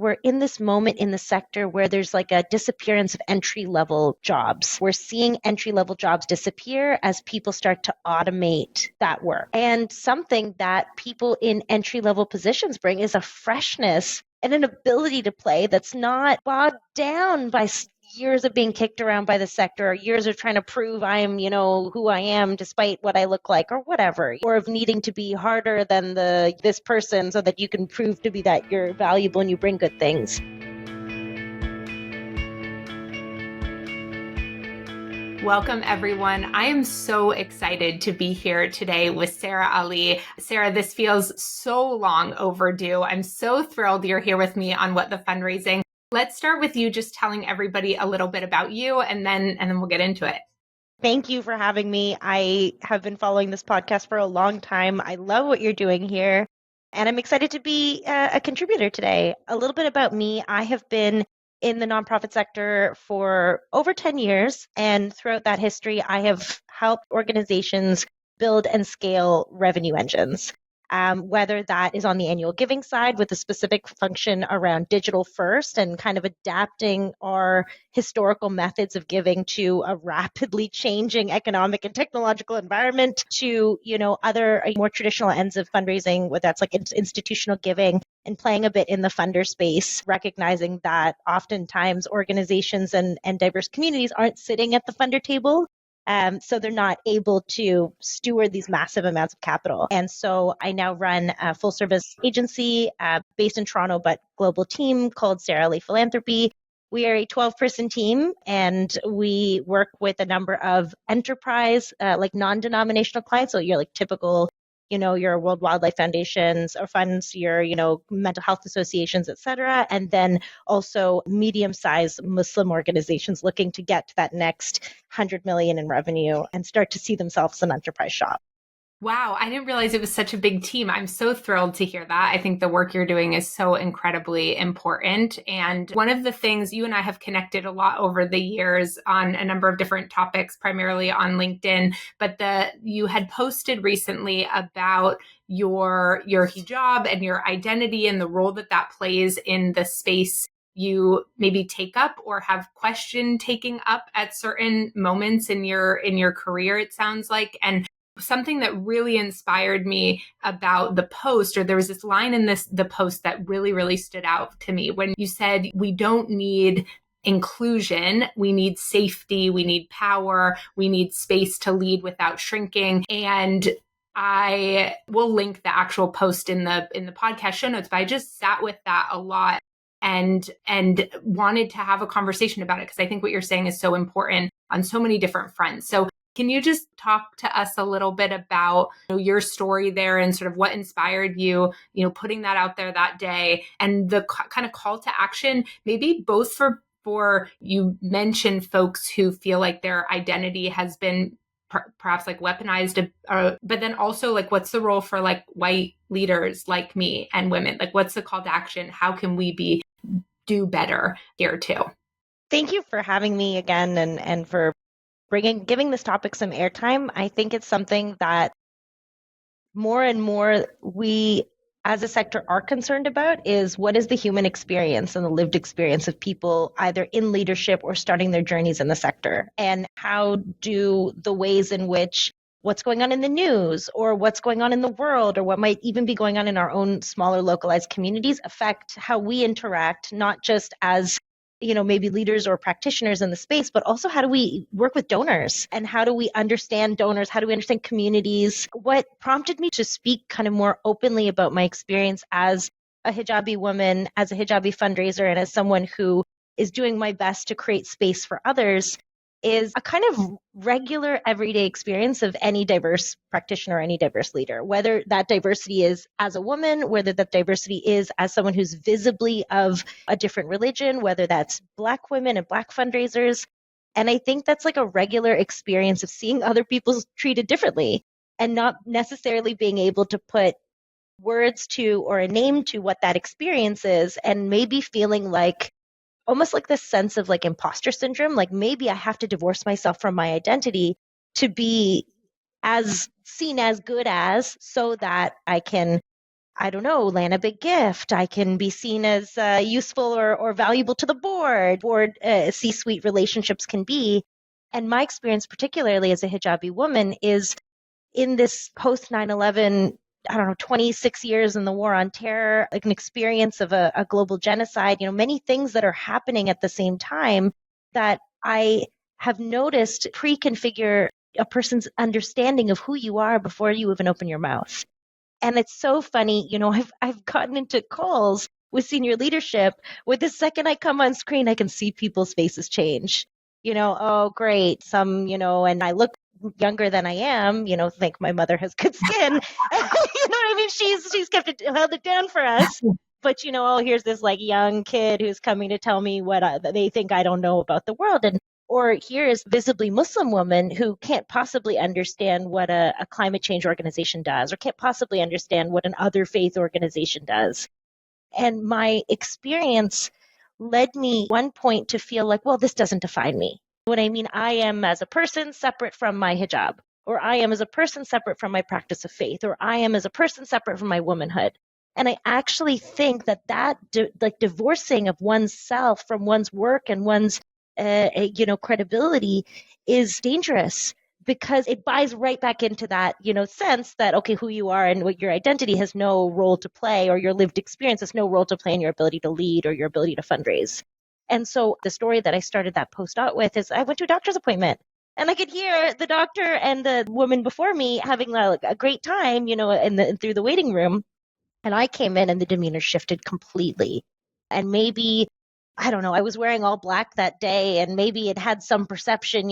we're in this moment in the sector where there's like a disappearance of entry-level jobs. We're seeing entry-level jobs disappear as people start to automate that work. And something that people in entry-level positions bring is a freshness and an ability to play that's not bogged down by years of being kicked around by the sector, or years of trying to prove I'm, who I am despite what I look like or whatever, or of needing to be harder than this person so that you can prove to be that you're valuable and you bring good things. Welcome, everyone. I am so excited to be here today with Sarah Ali. Sarah, this feels so long overdue. I'm so thrilled you're here with me on What the Fundraising. Let's start with you just telling everybody a little bit about you, and then we'll get into it. Thank you for having me. I have been following this podcast for a long time. I love what you're doing here, and I'm excited to be a contributor today. A little bit about me. I have been in the nonprofit sector for over 10 years, and throughout that history, I have helped organizations build and scale revenue engines. Whether that is on the annual giving side with a specific function around digital first and kind of adapting our historical methods of giving to a rapidly changing economic and technological environment, to, other more traditional ends of fundraising, whether that's like institutional giving and playing a bit in the funder space, recognizing that oftentimes organizations and diverse communities aren't sitting at the funder table. So they're not able to steward these massive amounts of capital. And so I now run a full service agency based in Toronto, but global team called Sarah Ali Philanthropy. We are a 12-person team, and we work with a number of enterprise, like non-denominational clients. So you're like typical, your World Wildlife Foundations or funds, your, mental health associations, et cetera. And then also medium-sized Muslim organizations looking to get to that next 100 million in revenue and start to see themselves as an enterprise shop. Wow, I didn't realize it was such a big team. I'm so thrilled to hear that. I think the work you're doing is so incredibly important. And one of the things, you and I have connected a lot over the years on a number of different topics, primarily on LinkedIn, but you had posted recently about your hijab and your identity and the role that plays in the space you maybe take up or have questioned taking up at certain moments in your career, it sounds like. And something that really inspired me about the post, or there was this line in the post that really, really stood out to me when you said, we don't need inclusion, we need safety, we need power, we need space to lead without shrinking. And I will link the actual post in the podcast show notes, but I just sat with that a lot and wanted to have a conversation about it, because I think what you're saying is so important on so many different fronts. So can you just talk to us a little bit about your story there and sort of what inspired you, putting that out there that day, and the kind of call to action, maybe both for you mentioned folks who feel like their identity has been perhaps like weaponized, but then also like, what's the role for like white leaders like me and women? Like, what's the call to action? How can we do better here too? Thank you for having me again and for giving this topic some airtime. I think it's something that more and more we as a sector are concerned about, is what is the human experience and the lived experience of people either in leadership or starting their journeys in the sector, and how do the ways in which what's going on in the news or what's going on in the world or what might even be going on in our own smaller localized communities affect how we interact, not just as maybe leaders or practitioners in the space, but also how do we work with donors, and how do we understand donors? How do we understand communities? What prompted me to speak kind of more openly about my experience as a hijabi woman, as a hijabi fundraiser, and as someone who is doing my best to create space for others is a kind of regular everyday experience of any diverse practitioner, any diverse leader, whether that diversity is as a woman, whether that diversity is as someone who's visibly of a different religion, whether that's Black women and Black fundraisers. And I think that's like a regular experience of seeing other people treated differently and not necessarily being able to put words to or a name to what that experience is, and maybe feeling like almost like this sense of like imposter syndrome, like maybe I have to divorce myself from my identity to be as seen as good as, so that I can I don't know, land a big gift. I can be seen as useful or valuable to the board. Board C-suite relationships can be. And my experience, particularly as a hijabi woman, is in this post 9/11, I don't know, 26 years in the war on terror, like an experience of a global genocide, many things that are happening at the same time that I have noticed pre-configure a person's understanding of who you are before you even open your mouth. And it's so funny, I've gotten into calls with senior leadership where the second I come on screen, I can see people's faces change. Oh, great. And I look younger than I am, think my mother has good skin. You know what I mean? She's held it down for us. But, oh, here's this like young kid who's coming to tell me what they think I don't know about the world. And or here's visibly Muslim woman who can't possibly understand what a climate change organization does, or can't possibly understand what an other faith organization does. And my experience led me one point to feel like, well, this doesn't define me. What I mean, I am as a person separate from my hijab, or I am as a person separate from my practice of faith, or I am as a person separate from my womanhood. And I actually think that like divorcing of oneself from one's work and one's credibility is dangerous, because it buys right back into that, sense that, okay, who you are and what your identity has no role to play, or your lived experience has no role to play in your ability to lead or your ability to fundraise. And so the story that I started that post out with is I went to a doctor's appointment and I could hear the doctor and the woman before me having a great time, through the waiting room. And I came in and the demeanor shifted completely. And maybe, I don't know, I was wearing all black that day, and maybe it had some perception,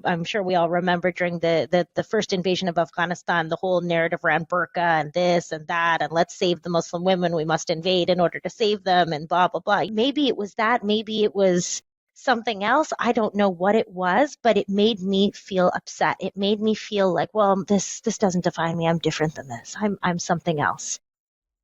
I'm sure we all remember during the first invasion of Afghanistan, the whole narrative around burqa and this and that, and let's save the Muslim women, we must invade in order to save them, and blah, blah, blah. Maybe it was that, maybe it was something else. I don't know what it was, but it made me feel upset. It made me feel like, well, this doesn't define me. I'm different than this. I'm something else.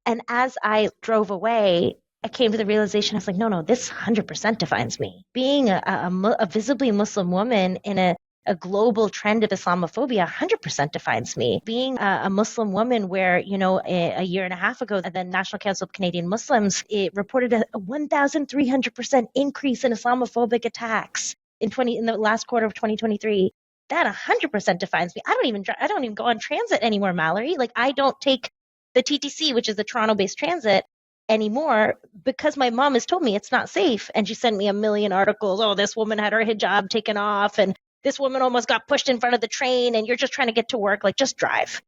And as I drove away, I came to the realization, I was like, no, this 100% defines me. Being a visibly Muslim woman in a global trend of Islamophobia 100% defines me. Being a Muslim woman where, a year and a half ago, the National Council of Canadian Muslims, it reported a 1,300% increase in Islamophobic attacks in the last quarter of 2023. That 100% defines me. I don't even go on transit anymore, Mallory. Like, I don't take the TTC, which is the Toronto-based transit, anymore, because my mom has told me it's not safe. And she sent me a million articles. Oh, this woman had her hijab taken off, and this woman almost got pushed in front of the train, and you're just trying to get to work. Like, just drive.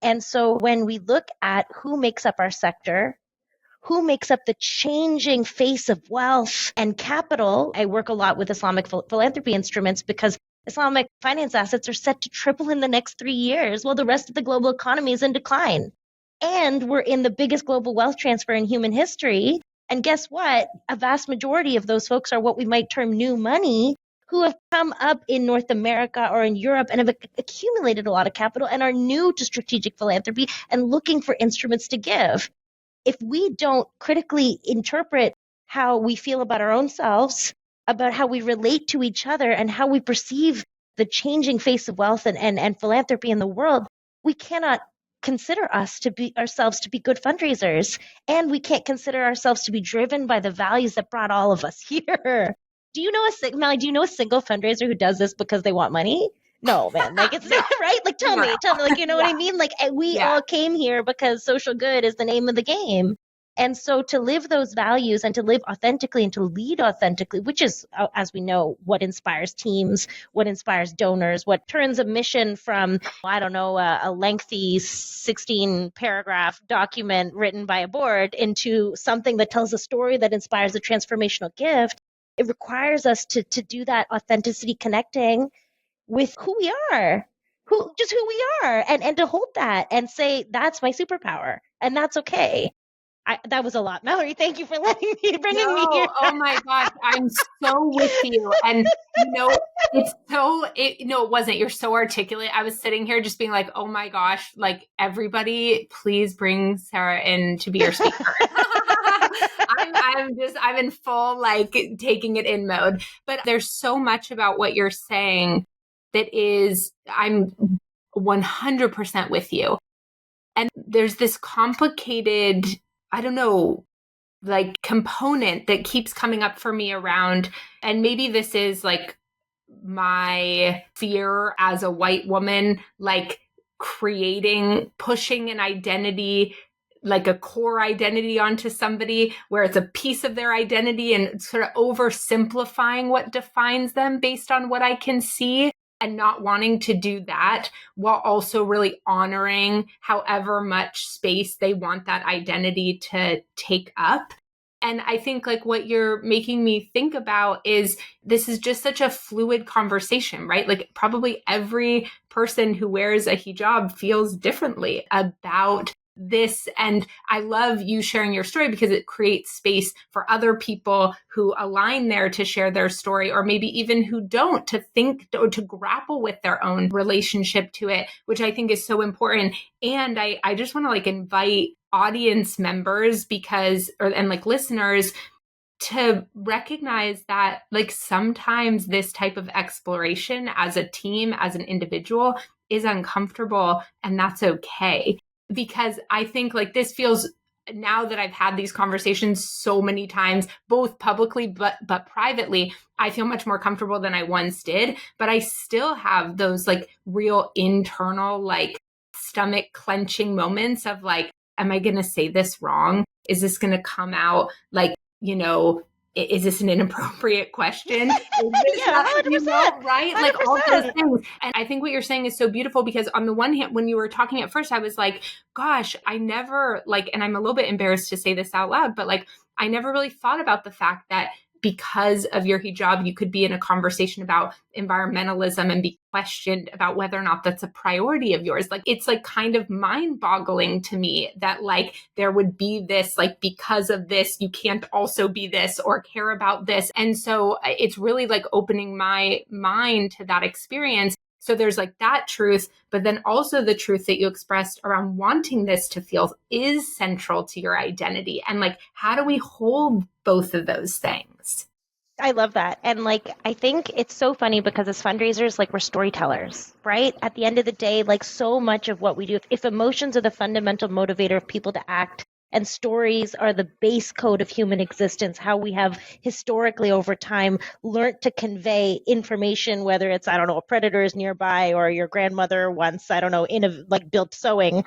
And so when we look at who makes up our sector, who makes up the changing face of wealth and capital, I work a lot with Islamic philanthropy instruments because Islamic finance assets are set to triple in the next 3 years while the rest of the global economy is in decline. And we're in the biggest global wealth transfer in human history. And guess what? A vast majority of those folks are what we might term new money, who have come up in North America or in Europe and have accumulated a lot of capital and are new to strategic philanthropy and looking for instruments to give. If we don't critically interpret how we feel about our own selves, about how we relate to each other, and how we perceive the changing face of wealth and philanthropy in the world, we cannot consider ourselves to be good fundraisers, and we can't consider ourselves to be driven by the values that brought all of us here. Do you know a single fundraiser who does this because they want money? No, man. Like, it's not right. Like, tell me, like, you know what I mean? Like, we all came here because social good is the name of the game. And so to live those values and to live authentically and to lead authentically, which is, as we know, what inspires teams, what inspires donors, what turns a mission from, I don't know, a lengthy 16 paragraph document written by a board into something that tells a story that inspires a transformational gift. It requires us to do that authenticity connecting with who we are, who we are, and to hold that and say, that's my superpower. And that's okay. That was a lot. Mallory, thank you for bringing me here. Oh my gosh, I'm so with you. And it wasn't. You're so articulate. I was sitting here just being like, oh my gosh, like, everybody, please bring Sarah in to be your speaker. I'm in full, like, taking it in mode. But there's so much about what you're saying that is, I'm 100% with you. And there's this complicated, I don't know, like component that keeps coming up for me around, and maybe this is like my fear as a white woman, like pushing an identity, like a core identity onto somebody where it's a piece of their identity and sort of oversimplifying what defines them based on what I can see, and not wanting to do that while also really honoring however much space they want that identity to take up. And I think like what you're making me think about is this is just such a fluid conversation, right? Like probably every person who wears a hijab feels differently about this. And I love you sharing your story because it creates space for other people who align there to share their story, or maybe even who don't, to think or to grapple with their own relationship to it, which I think is so important. And I just want to like invite audience members and like listeners to recognize that like sometimes this type of exploration as a team, as an individual, is uncomfortable, and that's okay. Because I think like this feels, now that I've had these conversations so many times, both publicly but privately, I feel much more comfortable than I once did. But I still have those like real internal like stomach clenching moments of like, am I going to say this wrong? Is this going to come out like, is this an inappropriate question? Yeah, 100%. Right? Like all those things. And I think what you're saying is so beautiful, because on the one hand, when you were talking at first, I was like, gosh, I never like, and I'm a little bit embarrassed to say this out loud, but like, I never really thought about the fact that because of your hijab, you could be in a conversation about environmentalism and be questioned about whether or not that's a priority of yours. Like, it's like kind of mind boggling to me that like there would be this, like, because of this, you can't also be this or care about this. And so it's really like opening my mind to that experience. So there's like that truth, but then also the truth that you expressed around wanting this to feel is central to your identity. And like, how do we hold both of those things? I love that. And like, I think it's so funny because as fundraisers, like we're storytellers, right? At the end of the day, like so much of what we do, if emotions are the fundamental motivator of people to act, and stories are the base code of human existence, how we have historically over time learned to convey information, whether it's, I don't know, a predator is nearby, or your grandmother once, I don't know, built sewing,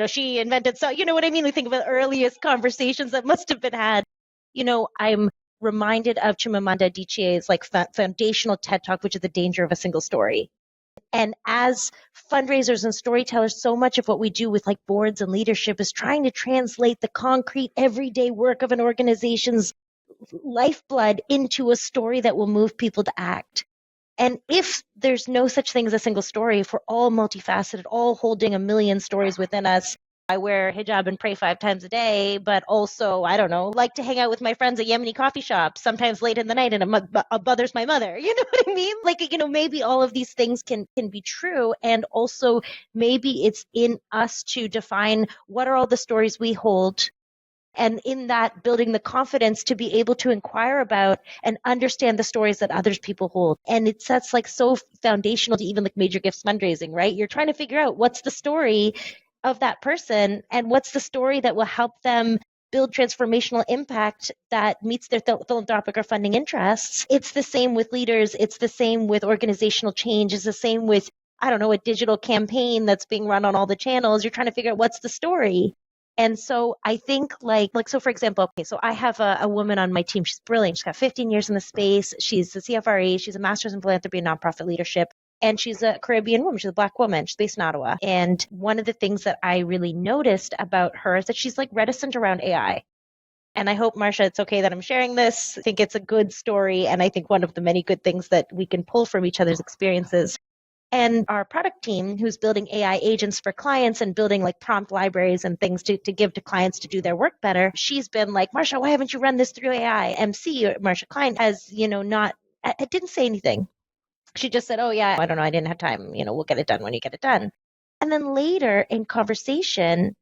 she invented, so you know what I mean? We think of the earliest conversations that must have been had. I'm reminded of Chimamanda Adichie's like foundational TED Talk, which is the danger of a single story. And as fundraisers and storytellers, so much of what we do with like boards and leadership is trying to translate the concrete everyday work of an organization's lifeblood into a story that will move people to act. And if there's no such thing as a single story, if we're all multifaceted, all holding a million stories within us, I wear hijab and pray 5 times a day, but also, I don't know, like to hang out with my friends at Yemeni coffee shops, sometimes late in the night, and it bothers my mother. You know what I mean? Like, maybe all of these things can be true. And also, maybe it's in us to define what are all the stories we hold, and in that building the confidence to be able to inquire about and understand the stories that others people hold. And that's like so foundational to even like major gifts fundraising, right? You're trying to figure out what's the story of that person and what's the story that will help them build transformational impact that meets their philanthropic or funding interests. It's the same with leaders. It's the same with organizational change. It's the same with, I don't know, a digital campaign that's being run on all the channels. You're trying to figure out what's the story. And so I think so for example, okay, so I have a woman on my team. She's brilliant. She's got 15 years in the space. She's a CFRE. She's a master's in philanthropy and nonprofit leadership. And she's a Caribbean woman. She's a Black woman. She's based in Ottawa. And one of the things that I really noticed about her is that she's like reticent around AI. And I hope, Marcia, it's okay that I'm sharing this. I think it's a good story. And I think one of the many good things that we can pull from each other's experiences. And our product team, who's building AI agents for clients and building like prompt libraries and things to give to clients to do their work better, she's been like, Marcia, why haven't you run this through AI? MC, or Marcia Klein, has, I didn't say anything. She just said, oh, yeah, I don't know, I didn't have time. We'll get it done when you get it done. And then later in conversation,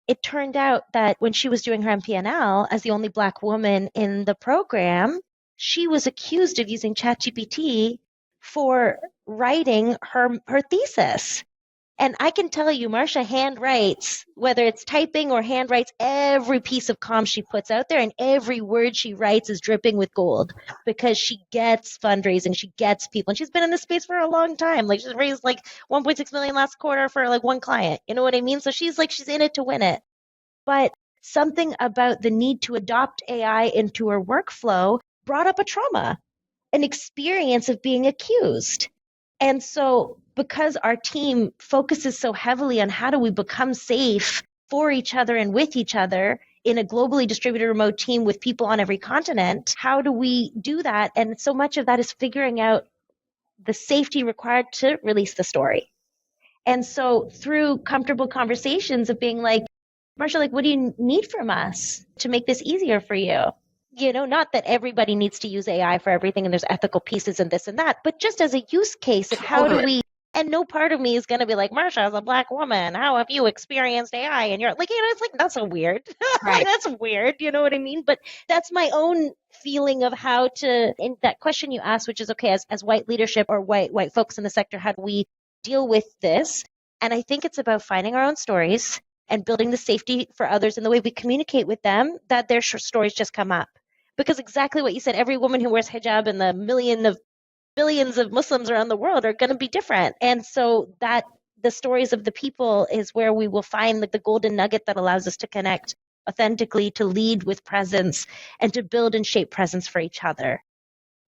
it turned out that when she was doing her MPNL as the only Black woman in the program, she was accused of using ChatGPT for writing her thesis. And I can tell you, Marsha handwrites, whether it's typing or handwrites, every piece of comms she puts out there, and every word she writes is dripping with gold because she gets fundraising, she gets people, and she's been in this space for a long time. Like she's raised like 1.6 million last quarter for like one client. You know what I mean? So she's in it to win it. But something about the need to adopt AI into her workflow brought up a trauma, an experience of being accused. And so, because our team focuses so heavily on how do we become safe for each other and with each other in a globally distributed remote team with people on every continent, how do we do that? And so much of that is figuring out the safety required to release the story. And so, through comfortable conversations of being like, Marsha, like, what do you need from us to make this easier for you? You know, not that everybody needs to use AI for everything and there's ethical pieces and this and that, but just as a use case of how do we, and no part of me is going to be like, Marsha, as a Black woman, how have you experienced AI? And you're like, you know, it's like, that's so weird. Right. That's weird. You know what I mean? But that's my own feeling of how to, in that question you asked, which is, okay, as white leadership or white folks in the sector, how do we deal with this? And I think it's about finding our own stories and building the safety for others in the way we communicate with them, that their stories just come up. Because exactly what you said, every woman who wears hijab and the billions of Muslims around the world are going to be different. And so that the stories of the people is where we will find the golden nugget that allows us to connect authentically, to lead with presence, and to build and shape presence for each other.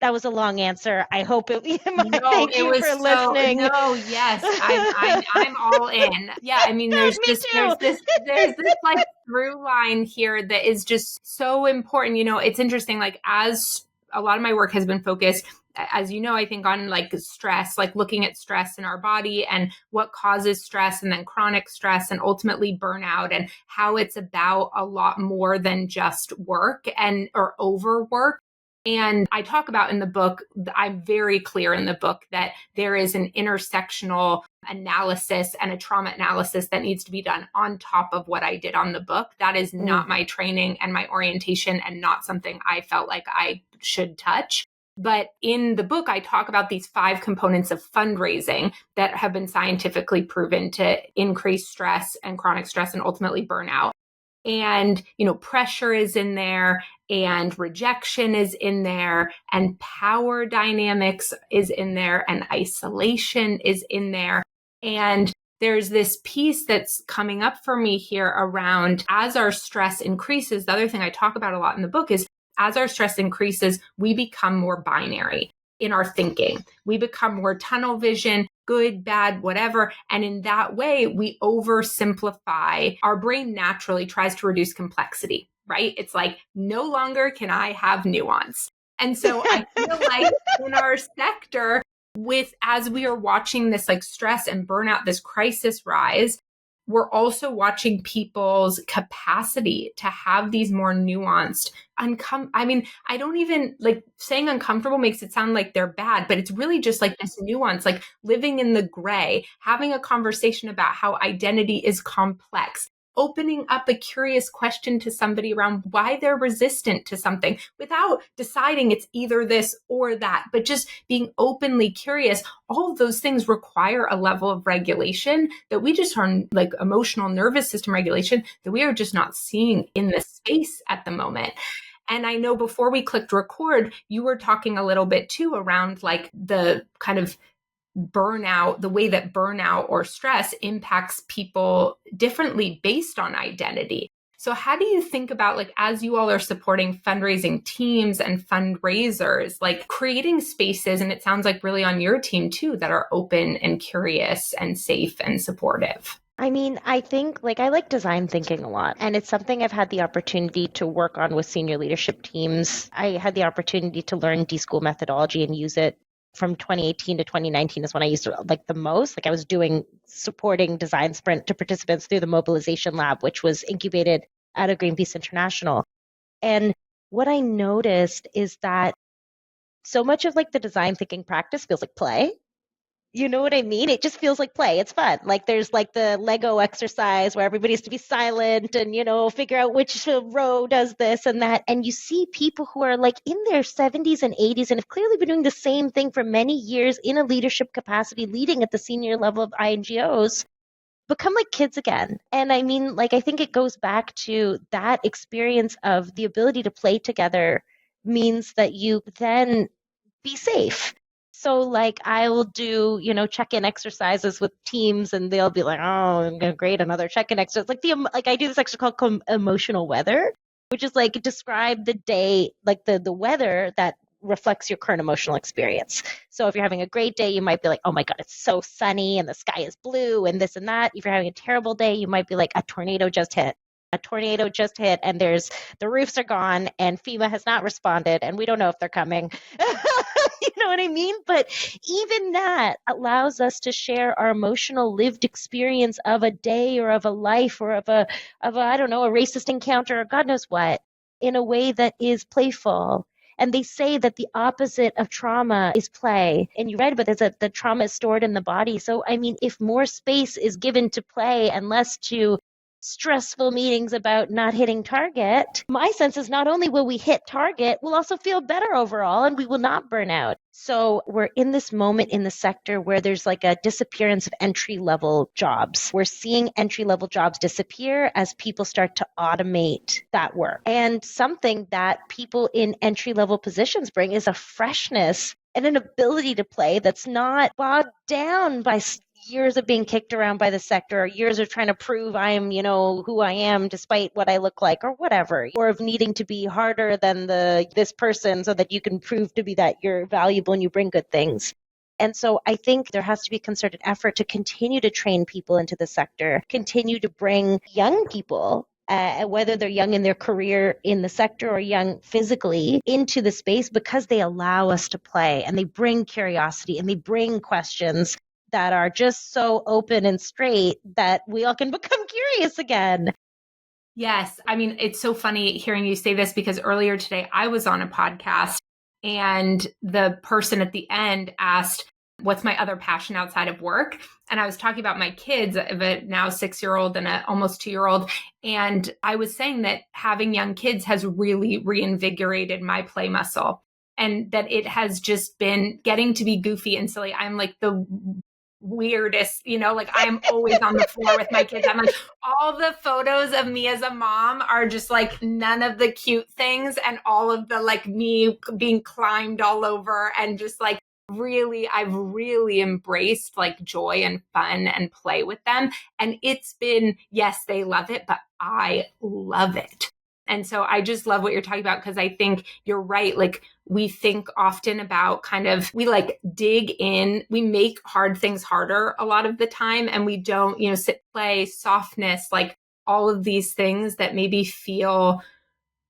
That was a long answer. I hope it. No, Thank it you was for so listening. no, yes, I'm all in. Yeah, I mean, Me too. there's this like through line here that is just so important. You know, it's interesting. Like as a lot of my work has been focused, as you know, I think on like stress, like looking at stress in our body and what causes stress, and then chronic stress, and ultimately burnout, and how it's about a lot more than just work and or overwork. And I talk about in the book, I'm very clear in the book that there is an intersectional analysis and a trauma analysis that needs to be done on top of what I did on the book. That is not my training and my orientation, and not something I felt like I should touch. But in the book, I talk about these 5 components of fundraising that have been scientifically proven to increase stress and chronic stress and ultimately burnout. And, you know, pressure is in there, and rejection is in there, and power dynamics is in there, and isolation is in there. And there's this piece that's coming up for me here around as our stress increases. The other thing I talk about a lot in the book is as our stress increases, we become more binary in our thinking. We become more tunnel vision, good, bad, whatever. And in that way, we oversimplify. Our brain naturally tries to reduce complexity, right? It's like, no longer can I have nuance. And so I feel like in our sector, with as we are watching this like stress and burnout, this crisis rise, we're also watching people's capacity to have these more nuanced I mean, I don't even like saying uncomfortable makes it sound like they're bad, but it's really just like this nuance, like living in the gray, having a conversation about how identity is complex, opening up a curious question to somebody around why they're resistant to something without deciding it's either this or that, but just being openly curious. All of those things require a level of regulation that we just are like emotional nervous system regulation that we are just not seeing in this space at the moment. And I know before we clicked record, you were talking a little bit too around like the kind of burnout, the way that burnout or stress impacts people differently based on identity. So how do you think about, like, as you all are supporting fundraising teams and fundraisers, like creating spaces, and it sounds like really on your team too, that are open and curious and safe and supportive? I mean, I think like I like design thinking a lot, and it's something I've had the opportunity to work on with senior leadership teams. I had the opportunity to learn D-School methodology and use it from 2018 to 2019 is when I used it like the most. Like I was doing supporting design sprint to participants through the mobilization lab, which was incubated out of Greenpeace International. And what I noticed is that so much of like the design thinking practice feels like play. You know what I mean? It just feels like play. It's fun. Like there's like the Lego exercise where everybody has to be silent and, you know, figure out which row does this and that. And you see people who are like in their 70s and 80s and have clearly been doing the same thing for many years in a leadership capacity, leading at the senior level of INGOs. become like kids again. And I mean, like, I think it goes back to that experience of the ability to play together means that you then be safe. So like I will do, check-in exercises with teams and they'll be like, oh, great, another check-in exercise. Like I do this exercise called emotional weather, which is like describe the day, like the weather that reflects your current emotional experience. So if you're having a great day, you might be like, oh my God, it's so sunny and the sky is blue and this and that. If you're having a terrible day, you might be like, a tornado just hit. A tornado just hit and the roofs are gone and FEMA has not responded and we don't know if they're coming. You know what I mean? But even that allows us to share our emotional lived experience of a day or of a life or of a I don't know, a racist encounter or God knows what in a way that is playful. And they say that the opposite of trauma is play. And you read about this, that the trauma is stored in the body. So, I mean, if more space is given to play and less to stressful meetings about not hitting target, my sense is not only will we hit target, we'll also feel better overall and we will not burn out. So we're in this moment in the sector where there's like a disappearance of entry level jobs. We're seeing entry level jobs disappear as people start to automate that work. And something that people in entry level positions bring is a freshness and an ability to play that's not bogged down by years of being kicked around by the sector, or years of trying to prove I'm, who I am despite what I look like or whatever, or of needing to be harder than this person so that you can prove to be that you're valuable and you bring good things. And so I think there has to be concerted effort to continue to train people into the sector, continue to bring young people whether they're young in their career in the sector or young physically into the space because they allow us to play and they bring curiosity and they bring questions that are just so open and straight that we all can become curious again. Yes. I mean, it's so funny hearing you say this because earlier today I was on a podcast and the person at the end asked, what's my other passion outside of work? And I was talking about my kids, a now 6-year-old and an almost 2-year-old. And I was saying that having young kids has really reinvigorated my play muscle and that it has just been getting to be goofy and silly. I'm like the weirdest, like I'm always on the floor with my kids. I'm like, all the photos of me as a mom are just like none of the cute things and all of the like me being climbed all over and just like I've really embraced like joy and fun and play with them. And it's been, yes, they love it, but I love it. And so I just love what you're talking about because I think you're right. Like we think often about we like dig in, we make hard things harder a lot of the time. And we don't, sit, play, softness, like all of these things that maybe feel,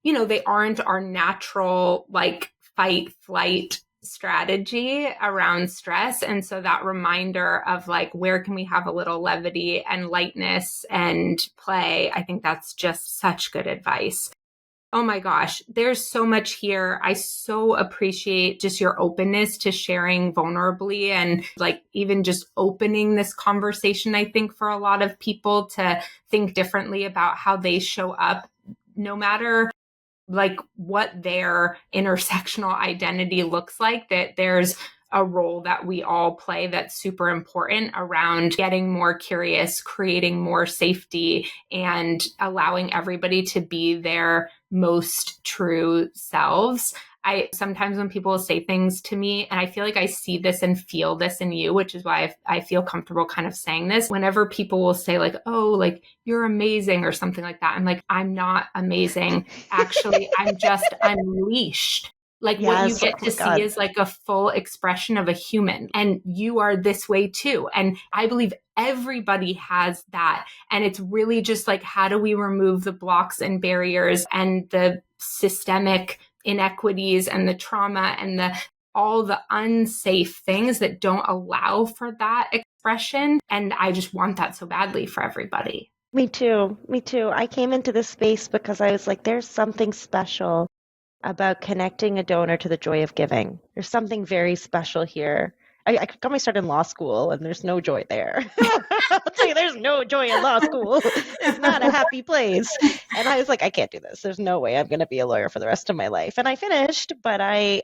they aren't our natural like fight, flight strategy around stress. And so that reminder of like, where can we have a little levity and lightness and play? I think that's just such good advice. Oh my gosh, there's so much here. I so appreciate just your openness to sharing vulnerably and like even just opening this conversation, I think, for a lot of people to think differently about how they show up, no matter like what their intersectional identity looks like, that there's a role that we all play that's super important around getting more curious, creating more safety, and allowing everybody to be their most true selves. I sometimes when people say things to me, and I feel like I see this and feel this in you, which is why I feel comfortable kind of saying this. Whenever people will say like, oh, like you're amazing or something like that, I'm like, I'm not amazing. Actually, I'm just unleashed. Like yes, what you get to see is like a full expression of a human, and you are this way too. And I believe everybody has that. And it's really just like, how do we remove the blocks and barriers and the systemic inequities and the trauma and all the unsafe things that don't allow for that expression. And I just want that so badly for everybody. Me too. Me too. I came into this space because I was like, there's something special about connecting a donor to the joy of giving. There's something very special here. I got my start in law school and there's no joy there. I'll tell you, there's no joy in law school. It's not a happy place. And I was like, I can't do this. There's no way I'm going to be a lawyer for the rest of my life. And I finished, but I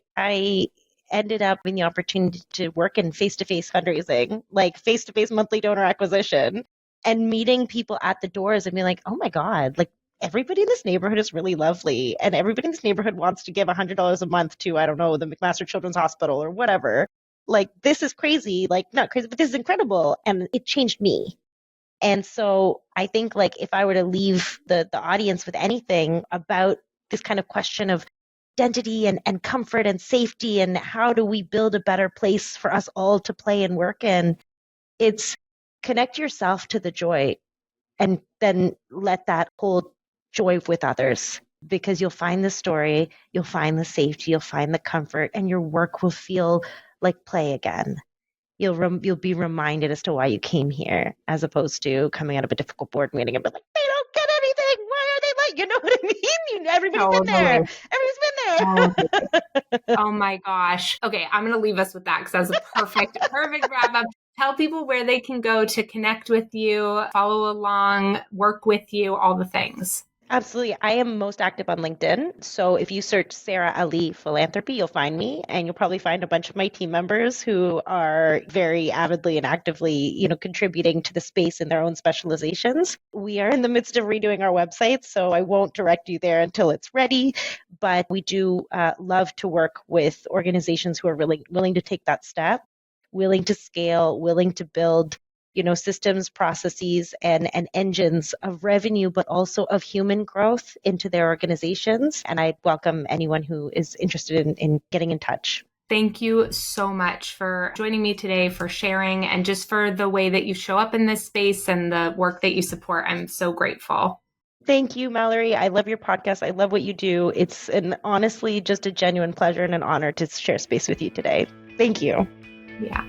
ended up having the opportunity to work in face-to-face fundraising, like face-to-face monthly donor acquisition. and meeting people at the doors and being like, oh my God, like everybody in this neighborhood is really lovely. And everybody in this neighborhood wants to give $100 a month to, I don't know, the McMaster Children's Hospital or whatever. Like, this is crazy. Like, not crazy, but this is incredible. And it changed me. And so I think like if I were to leave the audience with anything about this kind of question of identity and comfort and safety and how do we build a better place for us all to play and work in, it's connect yourself to the joy and then let that hold joy with others, because you'll find the story, you'll find the safety, you'll find the comfort, and your work will feel like play again. You'll be reminded as to why you came here, as opposed to coming out of a difficult board meeting and be like, they don't get anything. Why are they like? You know what I mean? Everybody's been Totally. there. Everybody's been Totally. there. Oh my gosh. Okay, I'm going to leave us with that because that's a perfect wrap up. Tell people where they can go to connect with you, follow along, work with you, all the things. Absolutely. I am most active on LinkedIn. So if you search Sarah Ali Philanthropy, you'll find me, and you'll probably find a bunch of my team members who are very avidly and actively, contributing to the space in their own specializations. We are in the midst of redoing our website, so I won't direct you there until it's ready. But we do love to work with organizations who are really willing to take that step, willing to scale, willing to build systems, processes, and engines of revenue, but also of human growth into their organizations. And I welcome anyone who is interested in getting in touch. Thank you so much for joining me today, for sharing, and just for the way that you show up in this space and the work that you support. I'm so grateful. Thank you, Mallory. I love your podcast. I love what you do. It's honestly just a genuine pleasure and an honor to share space with you today. Thank you. Yeah.